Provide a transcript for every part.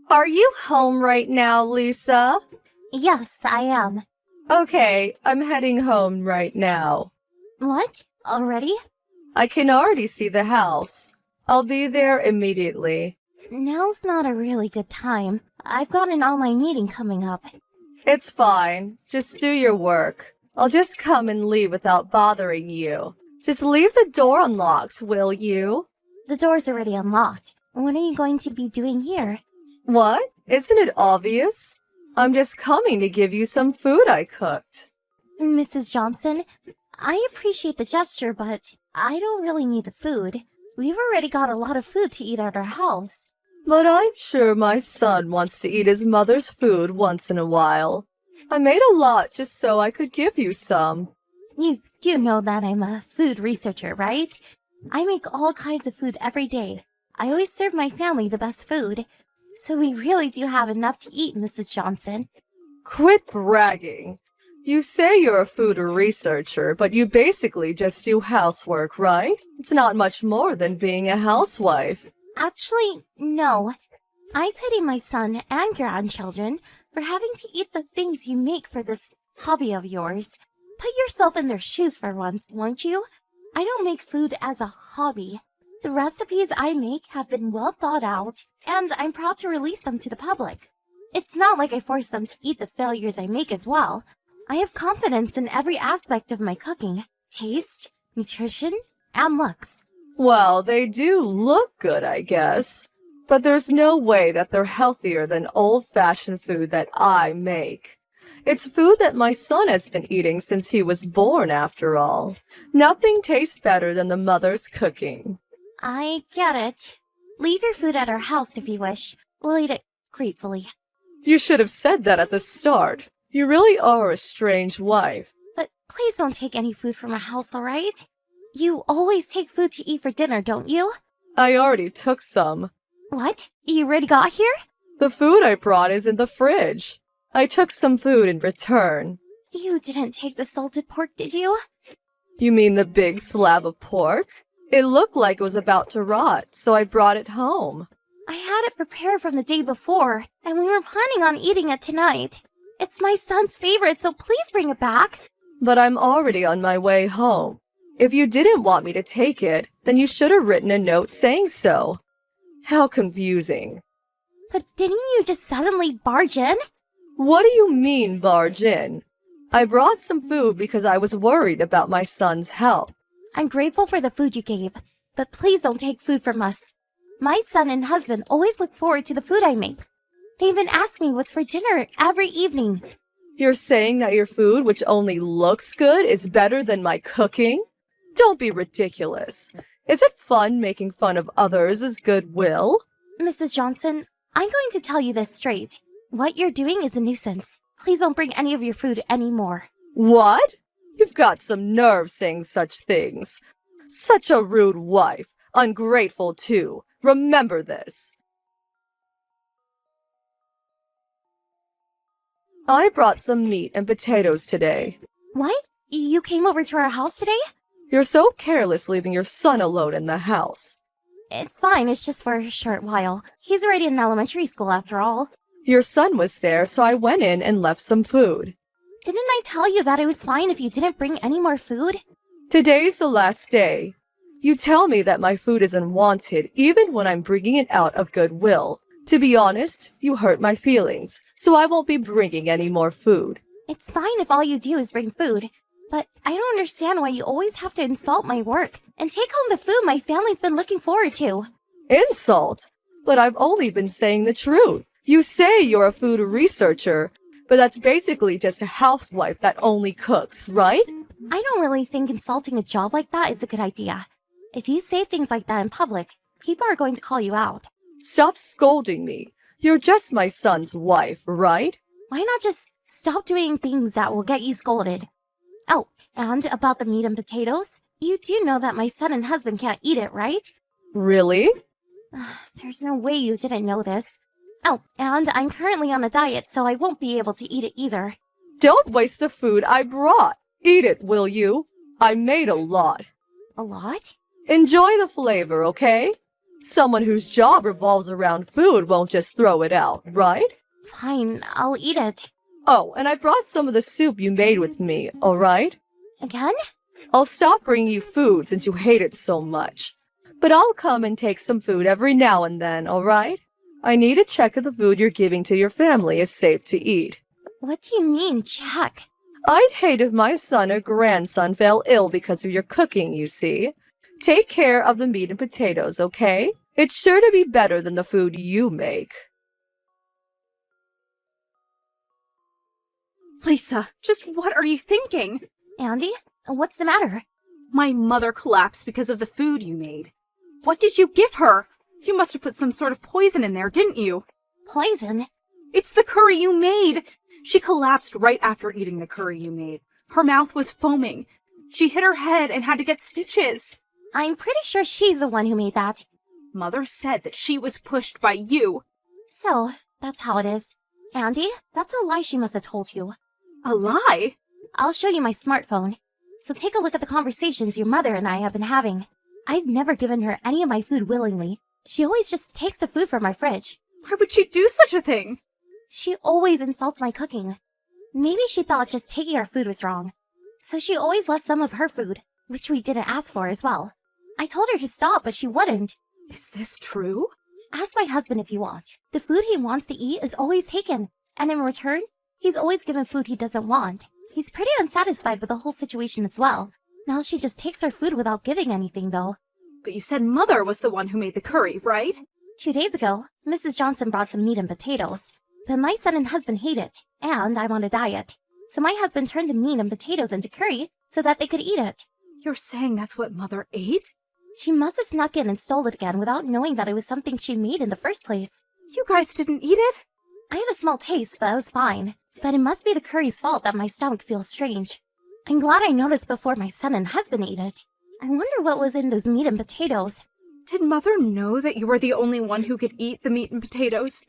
Are you home right now, Lisa? Yes, I am. Okay, I'm heading home right now. What? Already? I can already see the house. I'll be there immediately. Now's not a really good time. I've got an online meeting coming up. It's fine. Just do your work. I'll just come and leave without bothering you. Just leave the door unlocked, will you? The door's already unlocked. What are you going to be doing here? What? Isn't it obvious? I'm just coming to give you some food I cooked. Mrs. Johnson, I appreciate the gesture, but I don't really need the food. We've already got a lot of food to eat at our house. But I'm sure my son wants to eat his mother's food once in a while. I made a lot just so I could give you some. You do know that I'm a food researcher, right? I make all kinds of food every day. I always serve my family the best food. So we really do have enough to eat, Mrs. Johnson. Quit bragging. You say you're a food researcher, but you basically just do housework, right? It's not much more than being a housewife. Actually, no. I pity my son and grandchildren for having to eat the things you make for this hobby of yours. Put yourself in their shoes for once, won't you? I don't make food as a hobby. The recipes I make have been well thought out, and I'm proud to release them to the public. It's not like I force them to eat the failures I make as well. I have confidence in every aspect of my cooking: taste, nutrition, and looks. Well, they do look good, I guess. But there's no way that they're healthier than old-fashioned food that I make. It's food that my son has been eating since he was born, after all. Nothing tastes better than the mother's cooking. I get it. Leave your food at our house if you wish. We'll eat it gratefully. You should have said that at the start. You really are a strange wife. But please don't take any food from our house, all right? You always take food to eat for dinner, don't you? I already took some. What? You already got here? The food I brought is in the fridge. I took some food in return. You didn't take the salted pork, did you? You mean the big slab of pork? It looked like it was about to rot, so I brought it home. I had it prepared from the day before, and we were planning on eating it tonight. It's my son's favorite, so please bring it back. But I'm already on my way home. If you didn't want me to take it, then you should have written a note saying so. How confusing. But didn't you just suddenly barge in? What do you mean, barge in? I brought some food because I was worried about my son's health. I'm grateful for the food you gave, but please don't take food from us. My son and husband always look forward to the food I make. They even ask me what's for dinner every evening. You're saying that your food, which only looks good, is better than my cooking? Don't be ridiculous. Is it fun making fun of others' goodwill? Mrs. Johnson, I'm going to tell you this straight. What you're doing is a nuisance. Please don't bring any of your food anymore. What? You've got some nerve saying such things. Such a rude wife. Ungrateful, too. Remember this. I brought some meat and potatoes today. What? You came over to our house today? You're so careless leaving your son alone in the house. It's fine, it's just for a short while. He's already in elementary school after all. Your son was there, so I went in and left some food. Didn't I tell you that it was fine if you didn't bring any more food? Today's the last day. You tell me that my food is unwanted even when I'm bringing it out of goodwill. To be honest, you hurt my feelings, so I won't be bringing any more food. It's fine if all you do is bring food, but I don't understand why you always have to insult my work and take home the food my family's been looking forward to. Insult? But I've only been saying the truth. You say you're a food researcher, but that's basically just a housewife that only cooks, right? I don't really think insulting a job like that is a good idea. If you say things like that in public, people are going to call you out. Stop scolding me. You're just my son's wife, right? Why not just stop doing things that will get you scolded? Oh, and about the meat and potatoes, you do know that my son and husband can't eat it, right? Really? There's no way you didn't know this. Oh, and I'm currently on a diet, so I won't be able to eat it either. Don't waste the food I brought. Eat it, will you? I made a lot. A lot? Enjoy the flavor, okay? Someone whose job revolves around food won't just throw it out, right? Fine, I'll eat it. Oh, and I brought some of the soup you made with me, alright? Again? I'll stop bringing you food since you hate it so much. But I'll come and take some food every now and then, alright? I need to check if the food you're giving to your family is safe to eat. What do you mean, check? I'd hate if my son or grandson fell ill because of your cooking, you see. Take care of the meat and potatoes, okay? It's sure to be better than the food you make. Lisa, just what are you thinking? Andy, what's the matter? My mother collapsed because of the food you made. What did you give her? You must have put some sort of poison in there, didn't you? Poison? It's the curry you made! She collapsed right after eating the curry you made. Her mouth was foaming. She hit her head and had to get stitches. I'm pretty sure she's the one who made that. Mother said that she was pushed by you. So, that's how it is. Andy, that's a lie she must have told you. A lie? I'll show you my smartphone. So take a look at the conversations your mother and I have been having. I've never given her any of my food willingly. She always just takes the food from my fridge. Why would she do such a thing? She always insults my cooking. Maybe she thought just taking our food was wrong. So she always left some of her food, which we didn't ask for as well. I told her to stop, but she wouldn't. Is this true? Ask my husband if you want. The food he wants to eat is always taken, and in return, he's always given food he doesn't want. He's pretty unsatisfied with the whole situation as well. Now she just takes our food without giving anything, though. But you said Mother was the one who made the curry, right? 2 days ago, Mrs. Johnson brought some meat and potatoes. But my son and husband hate it, and I'm on a diet. So my husband turned the meat and potatoes into curry so that they could eat it. You're saying that's what Mother ate? She must have snuck in and stole it again without knowing that it was something she made in the first place. You guys didn't eat it? I had a small taste, but I was fine. But it must be the curry's fault that my stomach feels strange. I'm glad I noticed before my son and husband ate it. I wonder what was in those meat and potatoes. Did Mother know that you were the only one who could eat the meat and potatoes?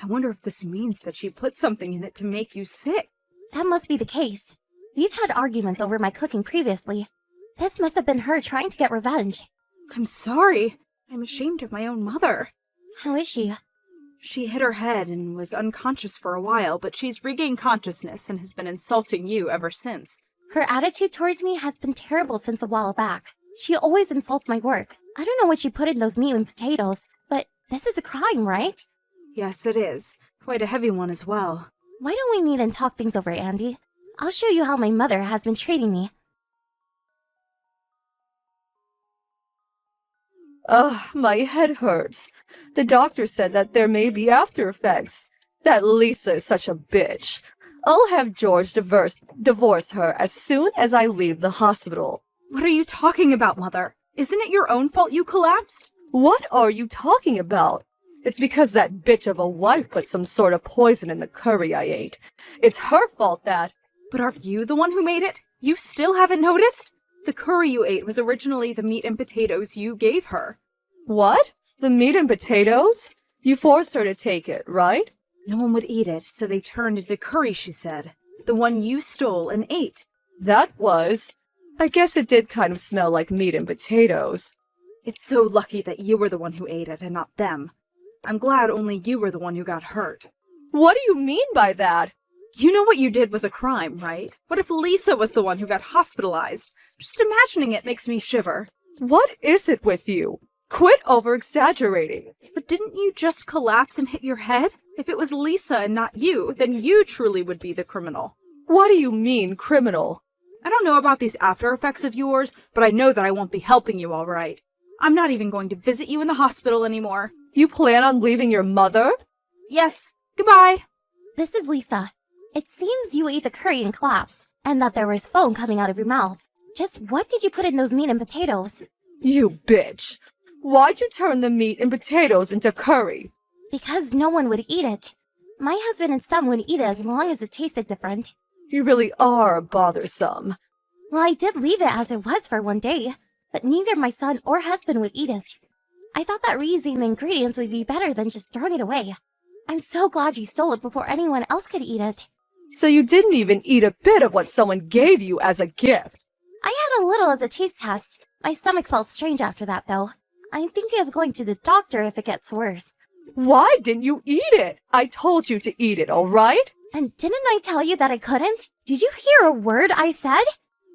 I wonder if this means that she put something in it to make you sick. That must be the case. We've had arguments over my cooking previously. This must have been her trying to get revenge. I'm sorry. I'm ashamed of my own mother. How is she? She hit her head and was unconscious for a while, but she's regained consciousness and has been insulting you ever since. Her attitude towards me has been terrible since a while back. She always insults my work. I don't know what she put in those meat and potatoes, but this is a crime, right? Yes, it is. Quite a heavy one as well. Why don't we meet and talk things over, Andy? I'll show you how my mother has been treating me. Ugh, my head hurts. The doctor said that there may be after effects. That Lisa is such a bitch. I'll have George divorce her as soon as I leave the hospital. What are you talking about, Mother? Isn't it your own fault you collapsed? What are you talking about? It's because that bitch of a wife put some sort of poison in the curry I ate. It's her fault that... But aren't you the one who made it? You still haven't noticed? The curry you ate was originally the meat and potatoes you gave her. What? The meat and potatoes? You forced her to take it, right? No one would eat it, so they turned into curry, she said. The one you stole and ate. That was... I guess it did kind of smell like meat and potatoes. It's so lucky that you were the one who ate it and not them. I'm glad only you were the one who got hurt. What do you mean by that? You know what you did was a crime, right? What if Lisa was the one who got hospitalized? Just imagining it makes me shiver. What is it with you? Quit over-exaggerating. But didn't you just collapse and hit your head? If it was Lisa and not you, then you truly would be the criminal. What do you mean, criminal? I don't know about these after effects of yours, but I know that I won't be helping you all right. I'm not even going to visit you in the hospital anymore. You plan on leaving your mother? Yes. Goodbye. This is Lisa. It seems you ate the curry and collapsed, and that there was foam coming out of your mouth. Just what did you put in those meat and potatoes? You bitch. Why'd you turn the meat and potatoes into curry? Because no one would eat it. My husband and son would eat it as long as it tasted different. You really are bothersome. Well, I did leave it as it was for one day, but neither my son or husband would eat it. I thought that reusing the ingredients would be better than just throwing it away. I'm so glad you stole it before anyone else could eat it. So you didn't even eat a bit of what someone gave you as a gift. I had a little as a taste test. My stomach felt strange after that, though. I'm thinking of going to the doctor if it gets worse. Why didn't you eat it? I told you to eat it, all right? And didn't I tell you that I couldn't? Did you hear a word I said?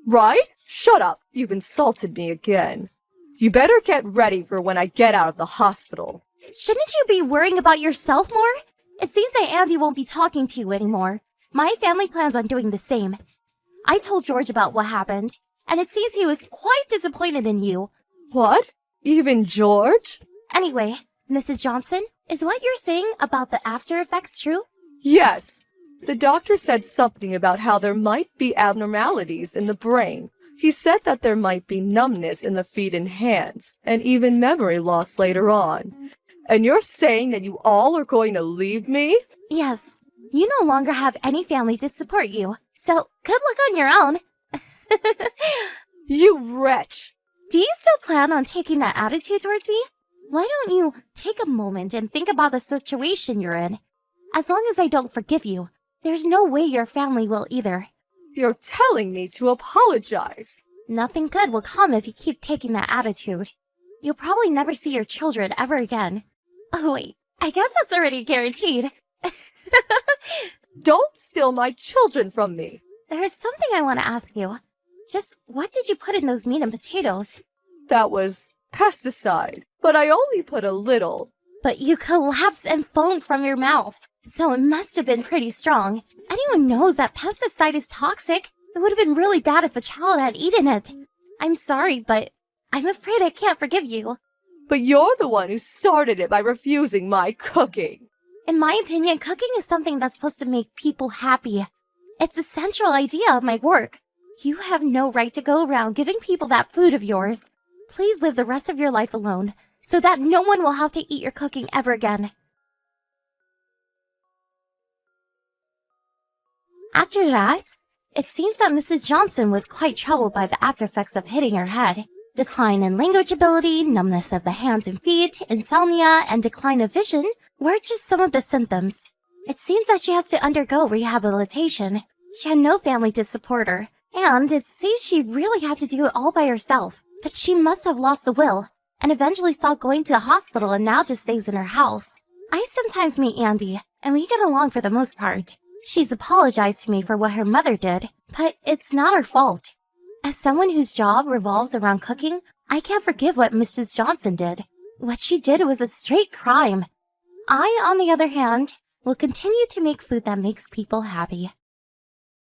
Right? Shut up. You've insulted me again. You better get ready for when I get out of the hospital. Shouldn't you be worrying about yourself more? It seems that Andy won't be talking to you anymore. My family plans on doing the same. I told George about what happened, and it seems he was quite disappointed in you. What? Even George? Anyway, Mrs. Johnson, is what you're saying about the after effects true? Yes. The doctor said something about how there might be abnormalities in the brain. He said that there might be numbness in the feet and hands, and even memory loss later on. And you're saying that you all are going to leave me? Yes. You no longer have any family to support you, so good luck on your own. You wretch! Do you still plan on taking that attitude towards me? Why don't you take a moment and think about the situation you're in? As long as I don't forgive you, there's no way your family will either. You're telling me to apologize. Nothing good will come if you keep taking that attitude. You'll probably never see your children ever again. Oh wait, I guess that's already guaranteed. Don't steal my children from me. There's something I want to ask you. Just what did you put in those meat and potatoes? That was pesticide, but I only put a little. But you collapsed and foamed from your mouth, so it must have been pretty strong. Anyone knows that pesticide is toxic. It would have been really bad if a child had eaten it. I'm sorry, but I'm afraid I can't forgive you. But you're the one who started it by refusing my cooking. In my opinion, cooking is something that's supposed to make people happy. It's the central idea of my work. You have no right to go around giving people that food of yours. Please live the rest of your life alone, so that no one will have to eat your cooking ever again. After that, it seems that Mrs. Johnson was quite troubled by the aftereffects of hitting her head. Decline in language ability, numbness of the hands and feet, insomnia, and decline of vision were just some of the symptoms. It seems that she has to undergo rehabilitation. She had no family to support her, and it seems she really had to do it all by herself. But she must have lost the will, and eventually stopped going to the hospital and now just stays in her house. I sometimes meet Andy, and we get along for the most part. She's apologized to me for what her mother did, but it's not her fault. As someone whose job revolves around cooking, I can't forgive what Mrs. Johnson did. What she did was a straight crime. I, on the other hand, will continue to make food that makes people happy.